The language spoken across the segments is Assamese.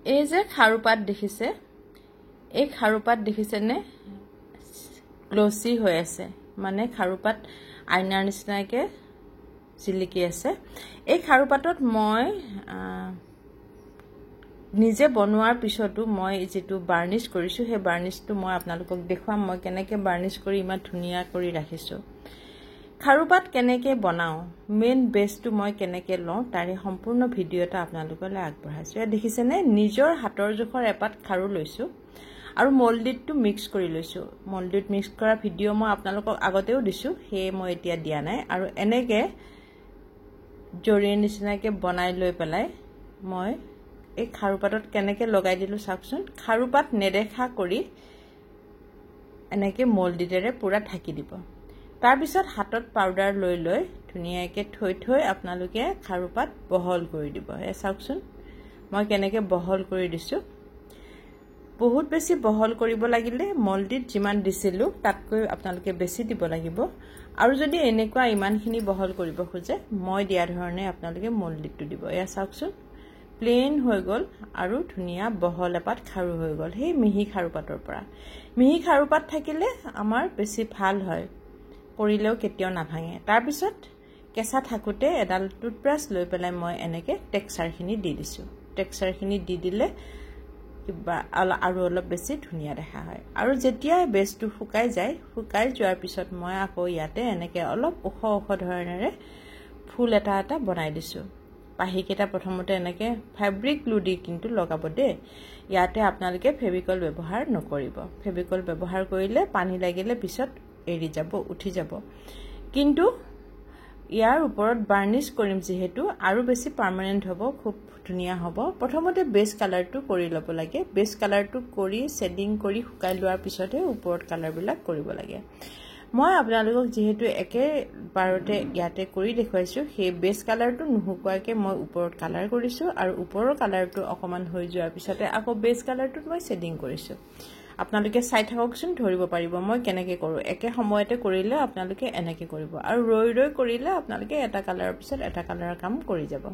এই যে খাৰুপাত দেখিছে এই খাৰুপাত দেখিছেনে গ্লসি হৈ আছে মানে খাৰুপাত আইনাৰ নিচিনাকে জিলিকি আছে এই খাৰুপাতত মই নিজে বনোৱাৰ পিছতো মই যেটো বাৰ্নিশ কৰিছো হে বাৰ্নিশটো মই আপোনালোকক দেখুৱাম মই কেনেকৈ বাৰ্নিশ কৰি ইমান ধুনিয়া কৰি ৰাখিছো খাৰুপাত কেনেকৈ বনাও মেইন বেসটো মই কেনেকৈ লওঁ তাৰে সম্পূৰ্ণ ভিডিও এটা আপোনালোকলৈ আগবঢ়াইছো এ দেখিছেনে নিজৰ হাতৰ জোখৰ এপাত খাৰু লৈছো আৰু মোল্ডেডটো মিক্স কৰি লৈছো মোল্ডেড মিক্স কৰা ভিডিও মই আপোনালোকক আগতেও দিছো হে মই এতিয়া দিয়া নাই আৰু এনেকৈ জৰিৰ নিচিনাকৈ বনাই লৈ পেলাই মই এই খাৰুপাতত কেনেকৈ লগাই দিলো চাওকচোন খাৰুপাত নেদেখা কৰি এনেকৈ মোল্ডেডেৰে পুৰা ঢাকি দিব তাৰ পিছত হাতত পাউডাৰ লৈ লৈ ধুনিয়াকৈ থৈ আপোনালোকে খাৰুপাত বহল কৰি দিব এ চাওকচোন মই কেনেকৈ বহল কৰি দিছো বহুত বেছি বহল কৰিব লাগিলে মোল্ডেড যিমান দিছিলো তাতকৈ আপোনালোকে বেছি দিব লাগিব আৰু যদি এনেকুৱা ইমানখিনি বহল কৰিব খোজে মই দিয়া ধৰণে আপোনালোকে মোল্ডেডটো দিব এ চাওকচোন প্লেন হৈ গল আৰু ধুনিয়া বহল এপাত খাৰু হৈ গল হে মিহি খাৰুপাতৰ পৰা মিহি খাৰুপাত থাকিলে আমাৰ বেছি ভাল হয় কৰিলেও কেতিয়াও নাভাঙে তাৰ পিছত কেঁচা থাকুতে এডাল টুথব্ৰাছ লৈ পেলাই মই এনেকৈ টেক্সচাৰখিনি দি দিছো টেক্সচাৰখিনি দি দিলে কিবা আৰু অলপ বেছি ধুনিয়া দেখা হয় আৰু যেতিয়া বেসটো শুকাই যায় শুকাই যোৱাৰ পিছত মই আকৌ ইয়াতে এনেকৈ অলপ ওখ ধৰণেৰে ফুল এটা বনাই দিছো পাহিকেটা প্ৰথমতে এনেকৈ ফেব্ৰিক গ্লু দি কিন্তু লগাব দে ইয়াতে আপোনালোকে ফেভিকল ব্যৱহাৰ নকৰিব ফেভিকল ব্যৱহাৰ কৰিলে পানী লাগিলে পিছত এৰি যাব উঠি যাব কিন্তু ইয়াৰ ওপৰত বাৰ্নিশ কৰিম যেহেতু আৰু বেছি পাৰ্মানেন্ট হ'ব খুব ধুনিয়া হ'ব প্ৰথমতে বেস কালাৰটো কৰি ল'ব লাগে বেস কালাৰটো কৰি শেডিং কৰি শুকাই লোৱাৰ পিছতে ওপৰত কালাৰ বিলাক কৰিব লাগে মই আপোনালোকক যেহেতু একে বাৰতে ইয়াতে কৰি দেখুৱাইছো সেই বেস কালাৰটো নুহুকুৱাকে মই ওপৰত কালাৰ কৰিছো আৰু ওপৰৰ কালাৰটো অকমান হৈ যোৱাৰ পিছতে আকৌ বেস কালাৰটো মই শেডিং কৰিছো আপোনালোকে চাই থাককচোন ধৰিব পাৰিব মই কেনেকৈ কৰো একে সময়তে কৰিলে আপোনালোকে এনেকৈ কৰিব আৰু ৰৈ কৰিলে আপোনালোকে এটা কালাৰৰ পিছত এটা কালাৰৰ কাম কৰি যাব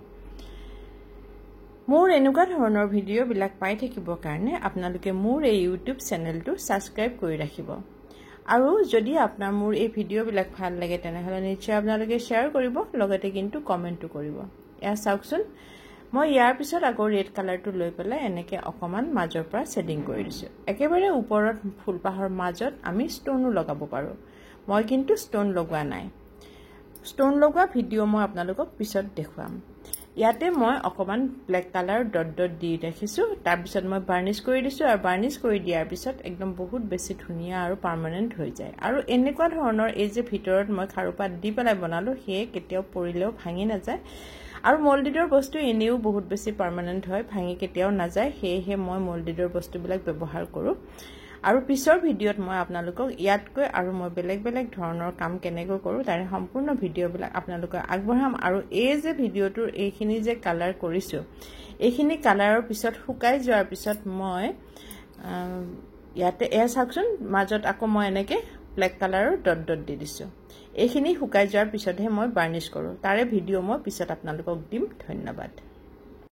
মোৰ এনেকুৱা ধৰণৰ ভিডিও বিলাক পাই থাকিবৰ কাৰণে আপোনালোকে মোৰ এই ইউটিউব চেনেলটো সাবস্ক্ৰাইব কৰি ৰাখিব আৰু যদি আপোনাৰ মোৰ এই ভিডিও বিলাক ভাল লাগে তেনেহলে নিশ্চয় আপোনালোকে শেয়াৰ কৰিব লগতে কিন্তু কমেন্টও কৰিব এয়া চাওকচোন মই ইয়াৰ পিছত আকৌ ৰেড কালাৰটো লৈ পেলাই এনেকৈ অকমান মাজৰ পৰা শেডিং কৰি দিছো একেবাৰে ওপৰত ফুলপাহৰ মাজত আমি ষ্টোনো লগাব পাৰো মই কিন্তু ষ্টোন লগোৱা নাই ষ্টোন লগোৱা ভিডিও মই আপোনালোকক পিছত দেখুৱাম ইয়াতে মই অকমান ব্ল্যাক কালাৰ ডট ডট দি ৰাখিছো তাৰ পিছত মই বাৰ্নিশ কৰি দিছো আৰু বাৰ্নিশ কৰি দিয়াৰ পিছত একদম বহুত বেছি ধুনিয়া আৰু পাৰ্মানেন্ট হৈ যায় আৰু এনেকুৱা ধৰণৰ এই যে ভিতৰত মই খাৰুপাত দি পেলাই বনালো হে কেতিয়াও পৰিলেও ভাঙি নাযায় আৰু মোল্ডেডৰ বস্তু এনেও বহুত বেছি পাৰ্মানেন্ট হয় ভাঙি কেতিয়াও নাযায় হেহে মই মোল্ডেডৰ বস্তুবিলাক ব্যৱহাৰ কৰো আৰু পিছৰ ভিডিওত মই আপোনালোকক ইয়াতকৈ আৰু মই বেলেগ ধৰণৰ কাম কেনেকৈ কৰো তাৰে সম্পূৰ্ণ ভিডিওবিলাক আপোনালোকক আগবঢ়াম আৰু এই যে ভিডিওটোৰ এইখিনি যে কালাৰ কৰিছো এইখিনি কালাৰৰ পিছত শুকাই যোৱাৰ পিছত মই ইয়াতে এ চাওকচোন মাজত আকৌ মই এনেকৈ ব্ল্যাক কালাৰৰ ডট ডট দি দিছো এইখিনি শুকাই যোৱাৰ পিছতহে মই বাৰ্নিশ কৰো তাৰে ভিডিও মই পিছত আপোনালোকক দিম ধন্যবাদ